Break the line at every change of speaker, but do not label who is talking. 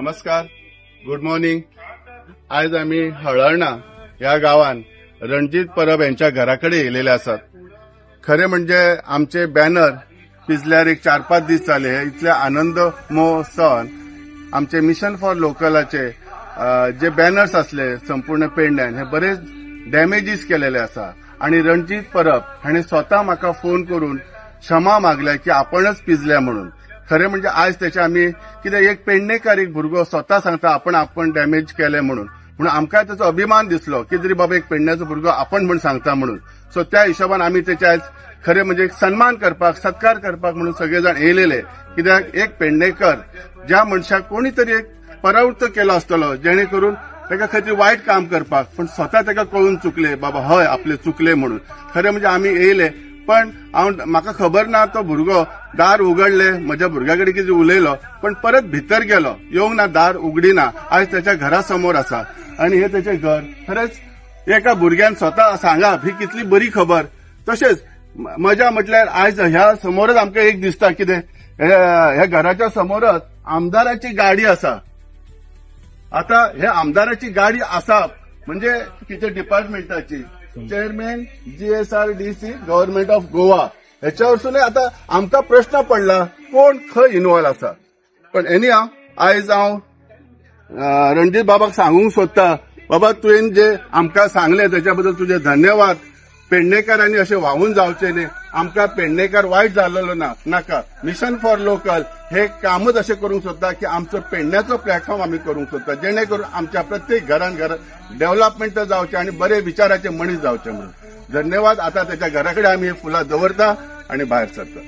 नमस्कार, good morning. आज आम्ही हळर्णा या गावान रणजित परब यांच्या घराकडे येलेले असतात. खरे म्हणजे आमचे बॅनर पिजल्यार एक 4-5 दीस जाले. इतले आनंद महोत्सवान आमचे मिशन फॉर लोकलाचे जे बॅनर्स असले संपूर्ण पेडण्यान हे बरेच डॅमेजीस केलेले असा. आणि रणजित परब हाणे स्वतः म्हाका फोन करून क्षमा मागल्या की आपणच पिजल्या म्हणून. खरे म्हणजे आज त्याचे आम्ही कितें एक पेडणेकार एक भुरगो स्वतः सांगता आपण डॅमेज केले म्हणून आमकां त्याचो अभिमान दिसलो की तरी बाबा एक पेडण्याचो भुरगो आपण म्हणून सांगता म्हणून. सो त्या हिशोबान आम्ही त्याचे आज खरे म्हणजे एक सन्मान करपाक सत्कार करपाक म्हणून सगळेजण येयलेले. कित्याक एक पेडणेकर ज्या मनशाक कोणी तरी एक परावृत्त केलो आसतलो जेणे करून ताका खंय तरी वायट काम करपाक, पण स्वतः ताका कळून चुकले बाबा हय आपले चुकले म्हणून. खरे म्हणजे आम्ही येयले. पण म्हाका खबर ना तो भुरगो दार उगडले म्हज्या भुरग्या कडेन कितें उलयलो पण परत भितर गेलो, येवंक ना, दार उगडीना. आज त्याच्या घरासमोर आसा आणि हे त्याचे घर. खरेंच एका भुरग्यान स्वतः सांगप ही कितली बरी खबर. तशेंच मजा म्हटल्यार आज ह्या समोरच आमकां एक दिसता कितें ह्या घराच्या समोरच आमदाराची गाडी आसा. आता हे आमदाराची गाडी आसा म्हणजे कितें डिपार्टमेंटाची chairman GSRDC government of Goa ह्याच्या वरसून आता आमकां प्रश्न पडला कोण खंय इन्वॉल्व आसा. पण एनी हांव आयज रणजित बाबाक सांगूंक सोदता बाबा तुवें जे आमकां सांगले त्याच्या बद्दल तुझे धन्यवाद. पेडणेकारांनी अशें वाहून जावचें न्ही. आमकां पेडणेकार वायट जाल्लो नाका. मिशन फॉर लोकल हे कामच अशें करूंक सोदता की आमचो पेडण्याचो प्लॅटफॉर्म आमी करूंक सोदता जेणे करून आमच्या प्रत्येक घरान डेव्हलपमेंट जावचें आणि बरे विचाराचे मनीस जावचे म्हणून. धन्यवाद. आता त्याच्या घराकडे आम्ही हे फुलां दवरता आणि भायर सरता.